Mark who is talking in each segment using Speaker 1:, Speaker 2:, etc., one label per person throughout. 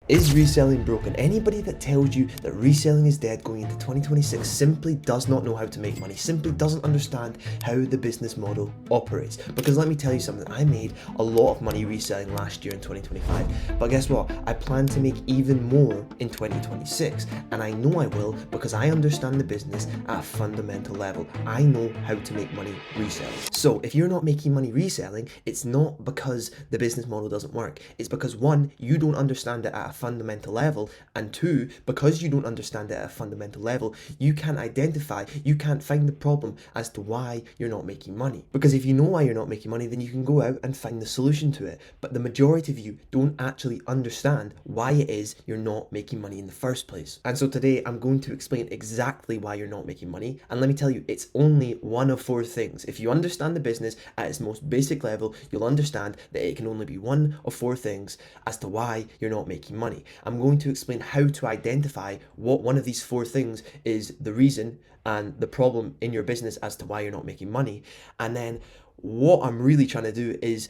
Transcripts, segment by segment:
Speaker 1: Is reselling broken? Anybody that tells you that reselling is dead going into 2026 simply does not know how to make money, simply doesn't understand how the business model operates. Because let me tell you something, I made a lot of money reselling last year in 2025, but guess what? I plan to make even more in 2026, and I know I will because I understand the business at a fundamental level. I know how to make money reselling. So if you're not making money reselling, it's not because the business model doesn't work. It's because one, you don't understand it at a fundamental level, and two, because you don't understand it at a fundamental level, you can't identify, you can't find the problem as to why you're not making money. Because if you know why you're not making money, then you can go out and find the solution to it. But the majority of you don't actually understand why it is you're not making money in the first place. And so today I'm going to explain exactly why you're not making money. And let me tell you, it's only one of four things. If you understand the business at its most basic level, you'll understand that it can only be one of four things as to why you're not making money. I'm going to explain how to identify what one of these four things is the reason and the problem in your business as to why you're not making money. And then what I'm really trying to do is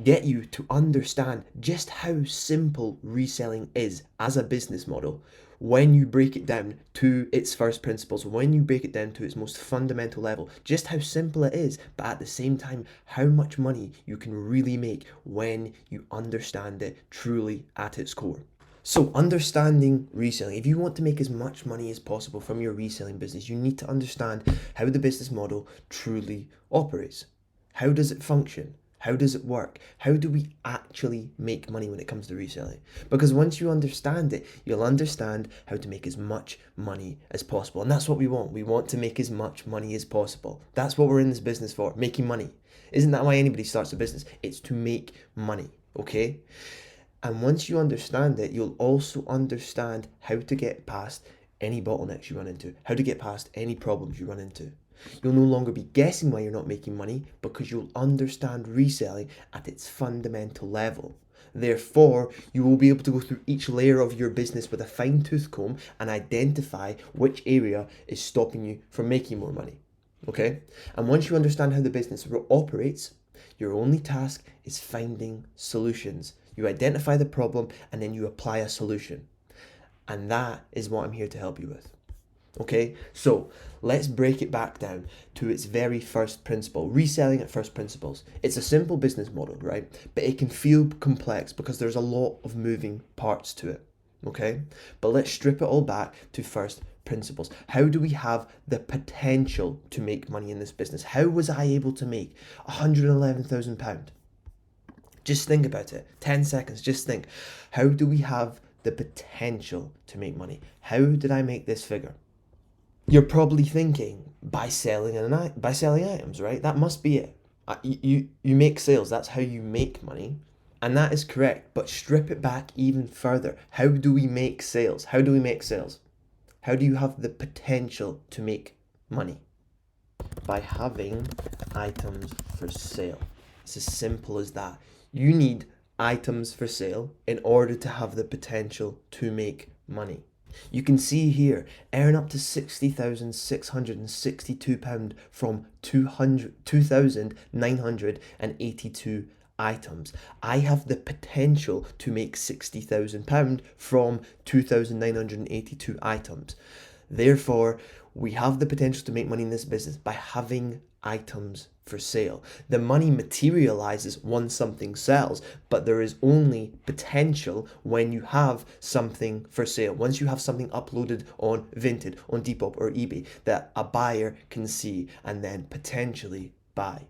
Speaker 1: get you to understand just how simple reselling is as a business model when you break it down to its first principles, when you break it down to its most fundamental level, just how simple it is, but at the same time, how much money you can really make when you understand it truly at its core. So understanding reselling, if you want to make as much money as possible from your reselling business, you need to understand how the business model truly operates. How does it function? How does it work? How do we actually make money when it comes to reselling? Because once you understand it, you'll understand how to make as much money as possible. And that's what we want. We want to make as much money as possible. That's what we're in this business for, making money. Isn't that why anybody starts a business? It's to make money, okay? And once you understand it, you'll also understand how to get past any bottlenecks you run into, how to get past any problems you run into. You'll no longer be guessing why you're not making money because you'll understand reselling at its fundamental level. Therefore, you will be able to go through each layer of your business with a fine-tooth comb and identify which area is stopping you from making more money. Okay? And once you understand how the business operates, your only task is finding solutions. You identify the problem and then you apply a solution. And that is what I'm here to help you with. Okay, so let's break it back down to its very first principle, reselling at first principles. It's a simple business model, right? But it can feel complex because there's a lot of moving parts to it, okay? But let's strip it all back to first principles. How do we have the potential to make money in this business? How was I able to make £111,000? Just think about it, 10 seconds, just think. How do we have the potential to make money? How did I make this figure? You're probably thinking by selling items, right? That must be it. You make sales. That's how you make money, and that is correct. But strip it back even further. How do we make sales? How do we make sales? How do you have the potential to make money? By having items for sale. It's as simple as that. You need items for sale in order to have the potential to make money. You can see here, earn up to £60,662 from 2,982 items. I have the potential to make £60,000 from 2,982 items. Therefore, we have the potential to make money in this business by having items for sale. The money materializes once something sells, but there is only potential when you have something for sale. Once you have something uploaded on Vinted, on Depop or eBay that a buyer can see and then potentially buy.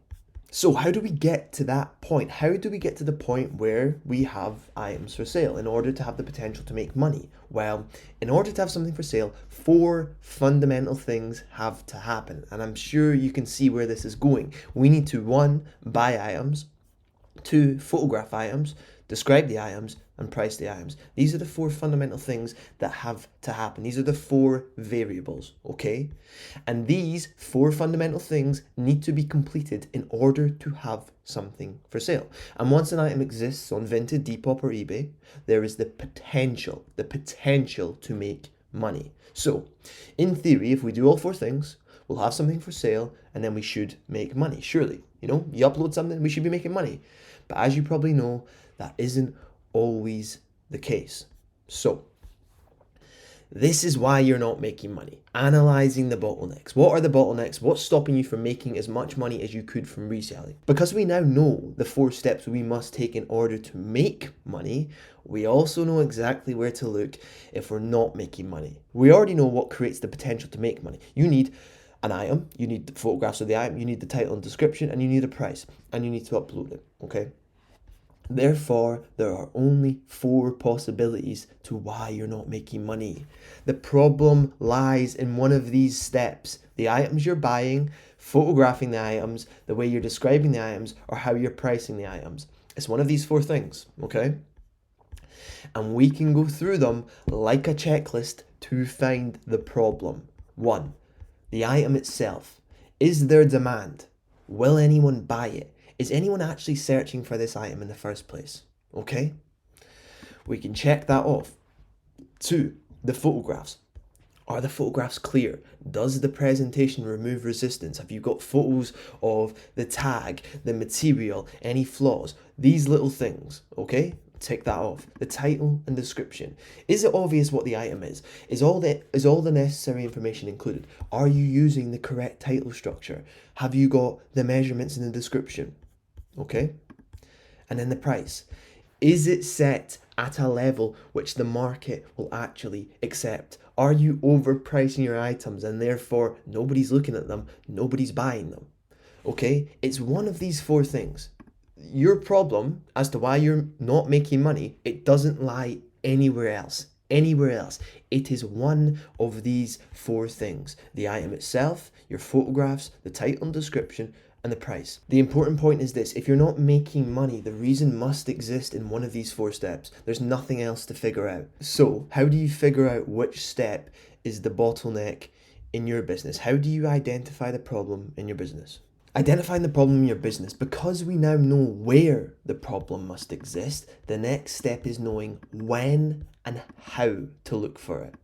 Speaker 1: So how do we get to that point? How do we get to the point where we have items for sale in order to have the potential to make money? Well, in order to have something for sale, four fundamental things have to happen. And I'm sure you can see where this is going. We need to, one, buy items, two, photograph items, describe the items, and price the items. These are the four fundamental things that have to happen. These are the four variables, okay? And these four fundamental things need to be completed in order to have something for sale. And once an item exists on Vinted, Depop, or eBay, there is the potential to make money. So, in theory, if we do all four things, we'll have something for sale, and then we should make money, surely. You know, you upload something, we should be making money. But as you probably know, that isn't always the case. So, this is why you're not making money. Analyzing the bottlenecks. What are the bottlenecks? What's stopping you from making as much money as you could from reselling? Because we now know the 4 steps we must take in order to make money, we also know exactly where to look if we're not making money. We already know what creates the potential to make money. You need an item, you need the photographs of the item, you need the title and description, and you need a price, and you need to upload it, okay? Therefore, there are only 4 possibilities to why you're not making money. The problem lies in one of these steps: the items you're buying, photographing the items, the way you're describing the items, or how you're pricing the items. It's one of these 4 things, okay? And we can go through them like a checklist to find the problem. 1. The item itself. Is there demand? Will anyone buy it? Is anyone actually searching for this item in the first place? Okay? We can check that off. 2. The photographs. Are the photographs clear? Does the presentation remove resistance? Have you got photos of the tag, the material, any flaws? These little things, okay? Tick that off. The title and description. Is it obvious what the item is? Is all the necessary information included? Are you using the correct title structure? Have you got the measurements in the description? Okay? And then the price. Is it set at a level which the market will actually accept? Are you overpricing your items and therefore nobody's looking at them, nobody's buying them? Okay? It's one of these 4 things. Your problem as to why you're not making money, it doesn't lie anywhere else. Anywhere else. It is one of these 4 things: the item itself, your photographs, the title and description, and the price. The important point is this: if you're not making money, the reason must exist in one of these 4 steps. There's nothing else to figure out. So, how do you figure out which step is the bottleneck in your business? How do you identify the problem in your business? Identifying the problem in your business, because we now know where the problem must exist, the next step is knowing when and how to look for it.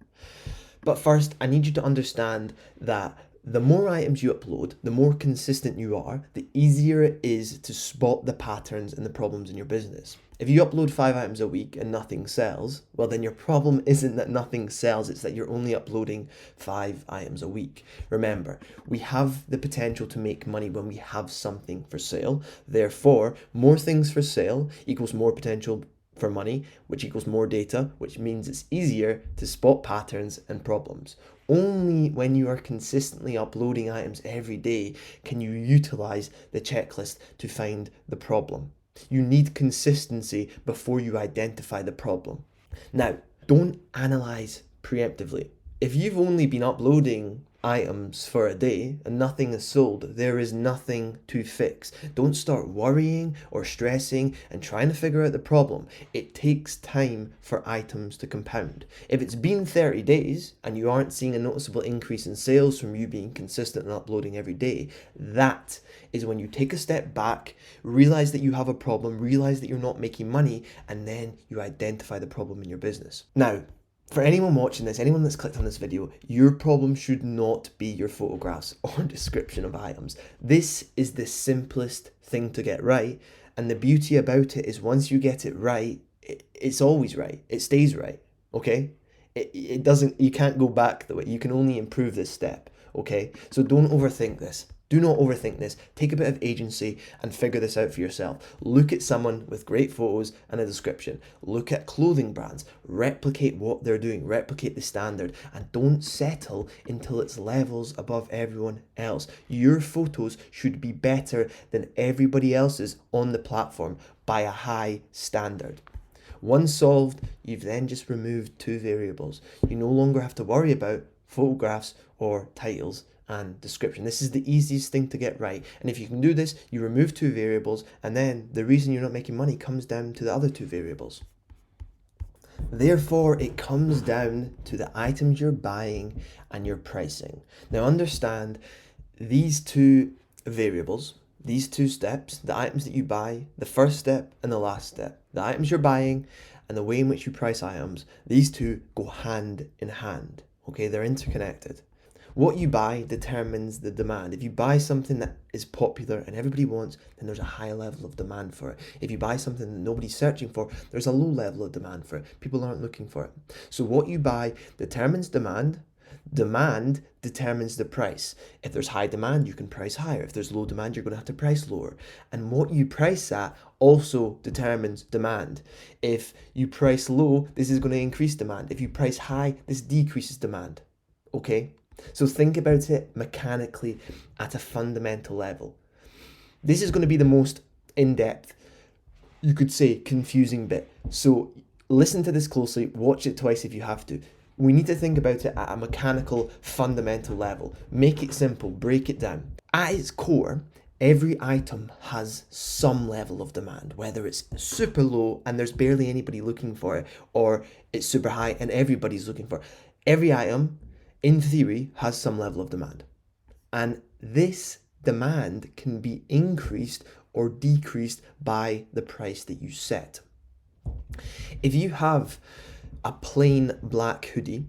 Speaker 1: But first, I need you to understand that the more items you upload, the more consistent you are, the easier it is to spot the patterns and the problems in your business. If you upload 5 items a week and nothing sells, well then your problem isn't that nothing sells, it's that you're only uploading 5 items a week. Remember, we have the potential to make money when we have something for sale. Therefore, more things for sale equals more potential for money, which equals more data, which means it's easier to spot patterns and problems. Only when you are consistently uploading items every day can you utilize the checklist to find the problem. You need consistency before you identify the problem. Now, don't analyze preemptively. If you've only been uploading items for a day and nothing is sold, there is nothing to fix. Don't start worrying or stressing and trying to figure out the problem. It takes time for items to compound. If it's been 30 days and you aren't seeing a noticeable increase in sales from you being consistent and uploading every day, that is when you take a step back, realize that you have a problem, realize that you're not making money, and then you identify the problem in your business. Now, for anyone watching this, anyone that's clicked on this video, your problem should not be your photographs or description of items. This is the simplest thing to get right, and the beauty about it is once you get it right, it's always right. It stays right, okay? It doesn't, you can't go back the way. You can only improve this step, okay? So don't overthink this. Do not overthink this. Take a bit of agency and figure this out for yourself. Look at someone with great photos and a description. Look at clothing brands. Replicate what they're doing. Replicate the standard. And don't settle until it's levels above everyone else. Your photos should be better than everybody else's on the platform by a high standard. Once solved, you've then just removed 2 variables. You no longer have to worry about photographs or titles and description. This is the easiest thing to get right. And if you can do this, you remove 2 variables, and then the reason you're not making money comes down to the other 2 variables. Therefore, it comes down to the items you're buying and your pricing. Now understand these 2 variables, these 2 steps, the items that you buy, the first step and the last step. The items you're buying and the way in which you price items, these 2 go hand in hand. Okay, they're interconnected. What you buy determines the demand. If you buy something that is popular and everybody wants, then there's a high level of demand for it. If you buy something that nobody's searching for, there's a low level of demand for it. People aren't looking for it. So what you buy determines demand. Demand determines the price. If there's high demand, you can price higher. If there's low demand, you're going to have to price lower. And what you price at also determines demand. If you price low, this is going to increase demand. If you price high, this decreases demand. Okay? So think about it mechanically at a fundamental level. This is going to be the most in-depth, you could say, confusing bit. So listen to this closely, watch it twice if you have to. We need to think about it at a mechanical, fundamental level. Make it simple, break it down. At its core, every item has some level of demand, whether it's super low and there's barely anybody looking for it, or it's super high and everybody's looking for it. Every item, in theory, has some level of demand. And this demand can be increased or decreased by the price that you set. If you have a plain black hoodie,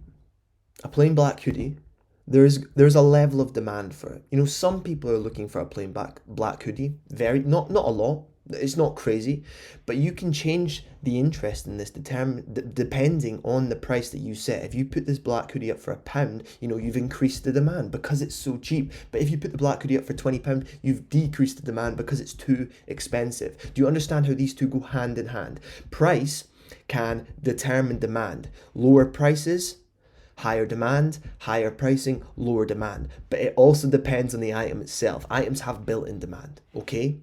Speaker 1: there's a level of demand for it. You know, some people are looking for a plain black hoodie. Not a lot. It's not crazy, but you can change the interest in this depending on the price that you set. If you put this black hoodie up for £1, you know, you've increased the demand because it's so cheap. But if you put the black hoodie up for £20, you've decreased the demand because it's too expensive. Do you understand how these two go hand in hand? Price can determine demand. Lower prices, higher demand, higher pricing, lower demand. But it also depends on the item itself. Items have built-in demand, okay?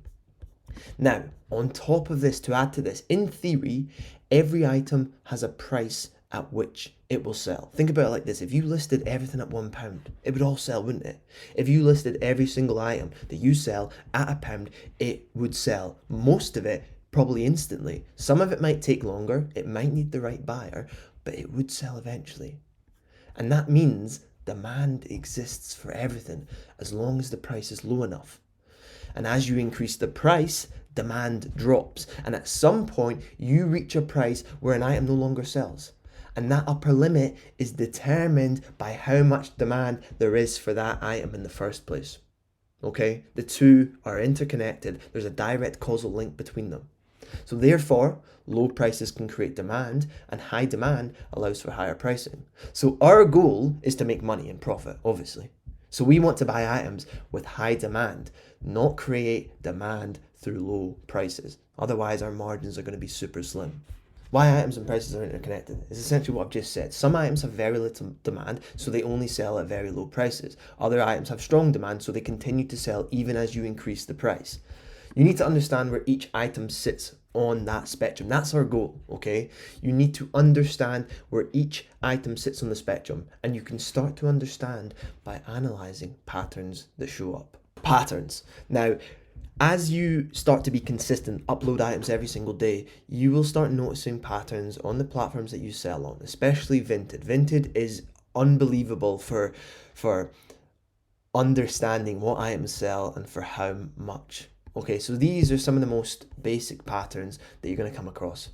Speaker 1: Now, on top of this, to add to this, in theory, every item has a price at which it will sell. Think about it like this. If you listed everything at £1, it would all sell, wouldn't it? If you listed every single item that you sell at £1, it would sell. Most of it probably instantly. Some of it might take longer. It might need the right buyer, but it would sell eventually. And that means demand exists for everything as long as the price is low enough. And as you increase the price, demand drops. And at some point, you reach a price where an item no longer sells. And that upper limit is determined by how much demand there is for that item in the first place. Okay? The two are interconnected. There's a direct causal link between them. So therefore, low prices can create demand, and high demand allows for higher pricing. So our goal is to make money and profit, obviously. So we want to buy items with high demand, not create demand through low prices. Otherwise, our margins are going to be super slim. Why items and prices are interconnected is essentially what I've just said. Some items have very little demand, so they only sell at very low prices. Other items have strong demand, so they continue to sell even as you increase the price. You need to understand where each item sits on that spectrum. That's our goal, okay? You need to understand where each item sits on the spectrum, and you can start to understand by analyzing patterns that show up. Patterns. Now, as you start to be consistent, upload items every single day, you will start noticing patterns on the platforms that you sell on, especially Vinted. Vinted is unbelievable for understanding what items sell and for how much. Okay, so these are some of the most basic patterns that you're going to come across.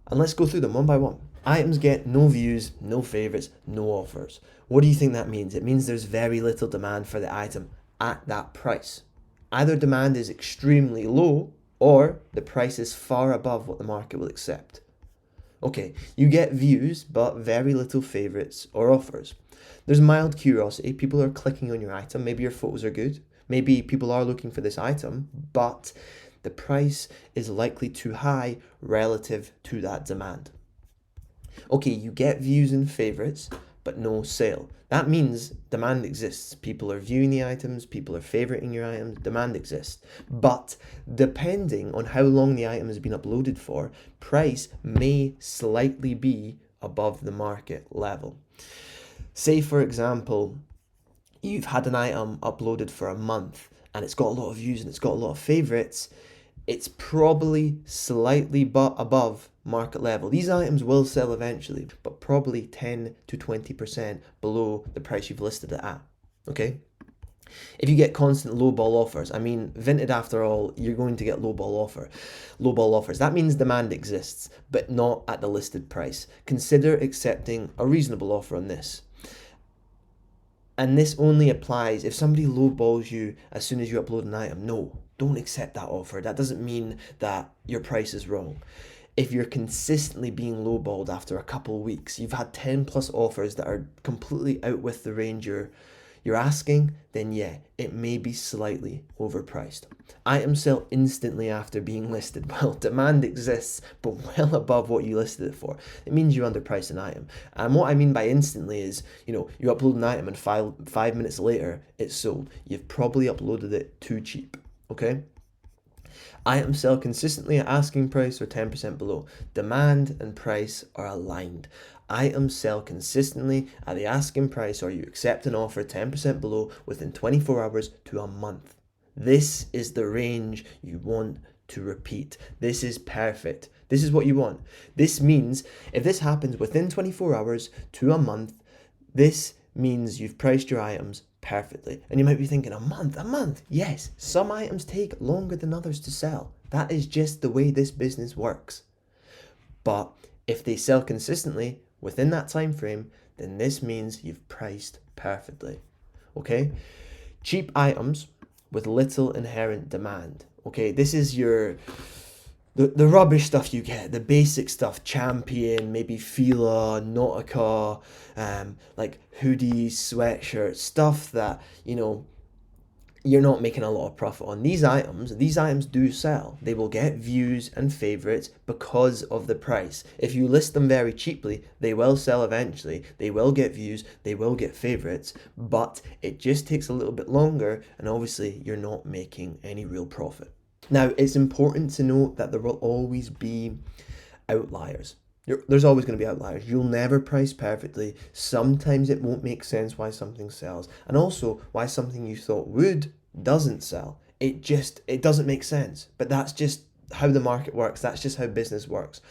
Speaker 1: And let's go through them one by one. Items get no views, no favorites, no offers. What do you think that means? It means there's very little demand for the item at that price. Either demand is extremely low or the price is far above what the market will accept. Okay, you get views but very little favorites or offers. There's mild curiosity. People are clicking on your item. Maybe your photos are good. Maybe people are looking for this item, but the price is likely too high relative to that demand. Okay, you get views and favorites, but no sale. That means demand exists. People are viewing the items, people are favoriting your items, demand exists. But depending on how long the item has been uploaded for, price may slightly be above the market level. Say, for example, you've had an item uploaded for a month and it's got a lot of views and it's got a lot of favorites, it's probably slightly above market level. These items will sell eventually, but probably 10 to 20% below the price you've listed it at, okay? If you get constant lowball offers, I mean, Vinted after all, you're going to get lowball offers. That means demand exists, but not at the listed price. Consider accepting a reasonable offer on this. And this only applies if somebody lowballs you as soon as you upload an item. No, don't accept that offer. That doesn't mean that your price is wrong. If you're consistently being lowballed after a couple of weeks, you've had 10 plus offers that are completely out with the range you're asking, then yeah, it may be slightly overpriced. Items sell instantly after being listed. Well, demand exists, but well above what you listed it for. It means you underpriced an item. And what I mean by instantly is, you upload an item and 5 minutes later, it's sold. You've probably uploaded it too cheap, okay? Items sell consistently at asking price or 10% below. Demand and price are aligned. Items sell consistently at the asking price or you accept an offer 10% below within 24 hours to a month. This is the range you want to repeat. This is perfect. This is what you want. This means if this happens within 24 hours to a month, this means you've priced your items perfectly. And you might be thinking, a month? Yes, some items take longer than others to sell. That is just the way this business works. But if they sell consistently within that time frame, then this means you've priced perfectly. Okay? Cheap items with little inherent demand. Okay, this is the rubbish stuff you get, the basic stuff, Champion, maybe Fila, Nautica, like hoodies, sweatshirts, stuff that, you're not making a lot of profit on. These items do sell. They will get views and favorites because of the price. If you list them very cheaply, they will sell eventually. They will get views, they will get favorites, but it just takes a little bit longer, and obviously you're not making any real profit. Now, it's important to note that there will always be outliers. There's always going to be outliers. You'll never price perfectly. Sometimes it won't make sense why something sells. And also why something you thought would doesn't sell. It doesn't make sense. But that's just how the market works. That's just how business works.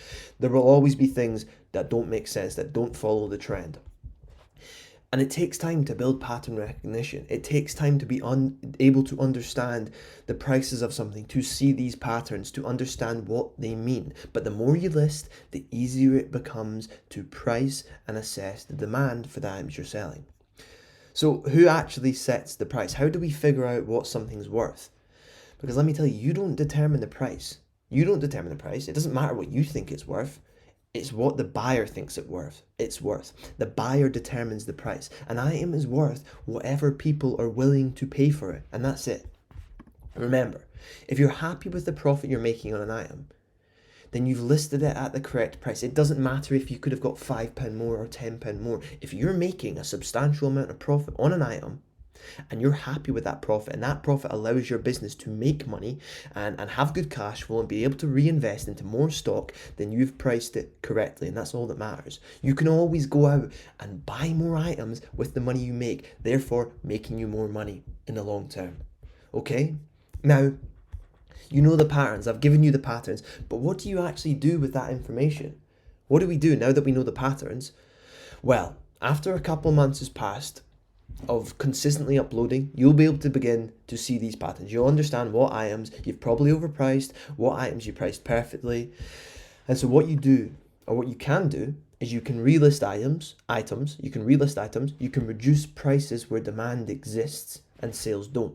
Speaker 1: There will always be things that don't make sense, that don't follow the trend. And it takes time to build pattern recognition. It takes time to be able to understand the prices of something, to see these patterns, to understand what they mean. But the more you list, the easier it becomes to price and assess the demand for the items you're selling. So who actually sets the price? How do we figure out what something's worth? Because let me tell you, you don't determine the price. You don't determine the price. It doesn't matter what you think it's worth. It's what the buyer thinks it's worth. The buyer determines the price. An item is worth whatever people are willing to pay for it, and that's it. Remember, if you're happy with the profit you're making on an item, then you've listed it at the correct price. It doesn't matter if you could have got £5 more or £10 more. If you're making a substantial amount of profit on an item, and you're happy with that profit, and that profit allows your business to make money and have good cash flow and be able to reinvest into more stock, then you've priced it correctly, and that's all that matters. You can always go out and buy more items with the money you make, therefore making you more money in the long term. Okay? Now, you know the patterns. I've given you the patterns, but what do you actually do with that information? What do we do now that we know the patterns? Well, after a couple months has passed of consistently uploading, you'll be able to begin to see these patterns. You'll understand what items you've probably overpriced, what items you priced perfectly. And so what you do, or what you can do, is you can relist items, you can reduce prices where demand exists and sales don't.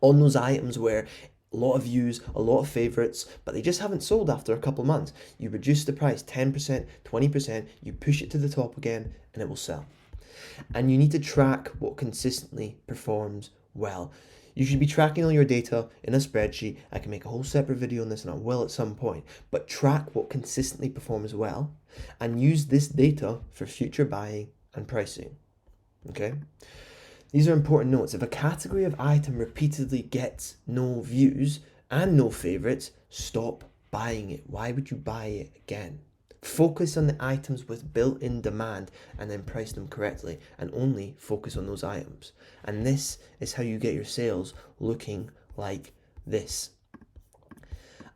Speaker 1: On those items where a lot of views, a lot of favorites, but they just haven't sold after a couple months, you reduce the price 10%, 20%, you push it to the top again, and it will sell. And you need to track what consistently performs well. You should be tracking all your data in a spreadsheet. I can make a whole separate video on this, and I will at some point. But track what consistently performs well and use this data for future buying and pricing. Okay? These are important notes. If a category of item repeatedly gets no views and no favorites, stop buying it. Why would you buy it again? Focus on the items with built-in demand and then price them correctly, and only focus on those items. And this is how you get your sales looking like this.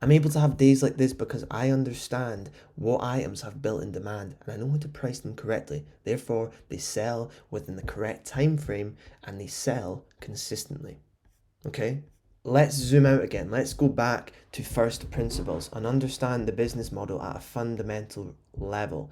Speaker 1: I'm able to have days like this because I understand what items have built-in demand and I know how to price them correctly. Therefore, they sell within the correct time frame and they sell consistently. Okay? Let's zoom out again. Let's go back to first principles and understand the business model at a fundamental level.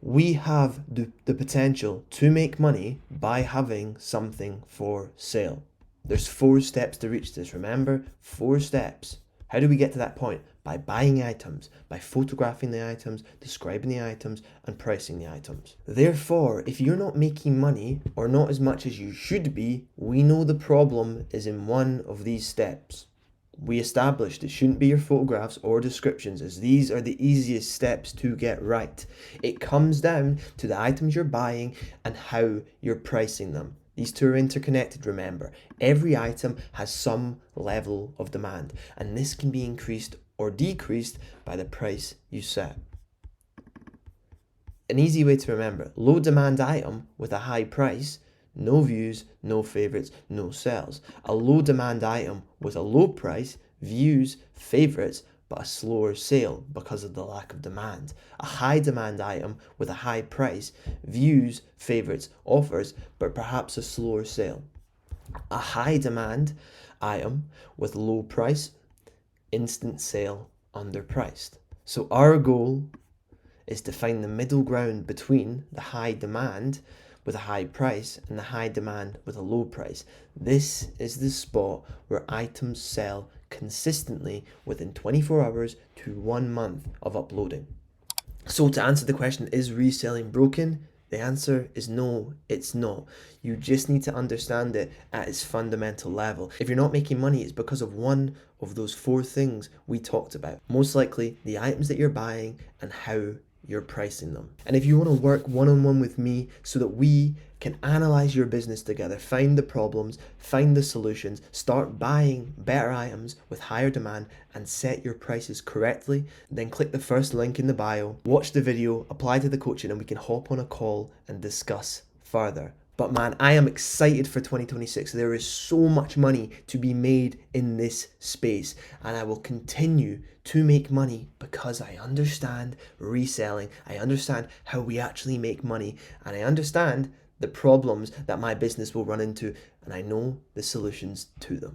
Speaker 1: We have the potential to make money by having something for sale. There's 4 steps to reach this, remember? 4 steps. How do we get to that point? By buying items, by photographing the items, describing the items, and pricing the items. Therefore, if you're not making money, or not as much as you should be, we know the problem is in one of these steps. We established it shouldn't be your photographs or descriptions, as these are the easiest steps to get right. It comes down to the items you're buying and how you're pricing them. These two are interconnected, remember. Every item has some level of demand, and this can be increased or decreased by the price you set. An easy way to remember: low demand item with a high price, no views, no favorites, no sales. A low demand item with a low price, views, favorites, but a slower sale because of the lack of demand. A high demand item with a high price, views, favorites, offers, but perhaps a slower sale. A high demand item with low price, instant sale, underpriced. So our goal is to find the middle ground between the high demand with a high price and the high demand with a low price. This is the spot where items sell consistently within 24 hours to 1 month of uploading. So to answer the question, is reselling broken? The answer is no, it's not. You just need to understand it at its fundamental level. If you're not making money, it's because of one of those 4 things we talked about. Most likely the items that you're buying and how you're pricing them. And if you want to work one-on-one with me so that we can analyze your business together, find the problems, find the solutions, start buying better items with higher demand, and set your prices correctly, then click the first link in the bio, watch the video, apply to the coaching, and we can hop on a call and discuss further. But man, I am excited for 2026. There is so much money to be made in this space, and I will continue to make money because I understand reselling. I understand how we actually make money, and I understand the problems that my business will run into, and I know the solutions to them.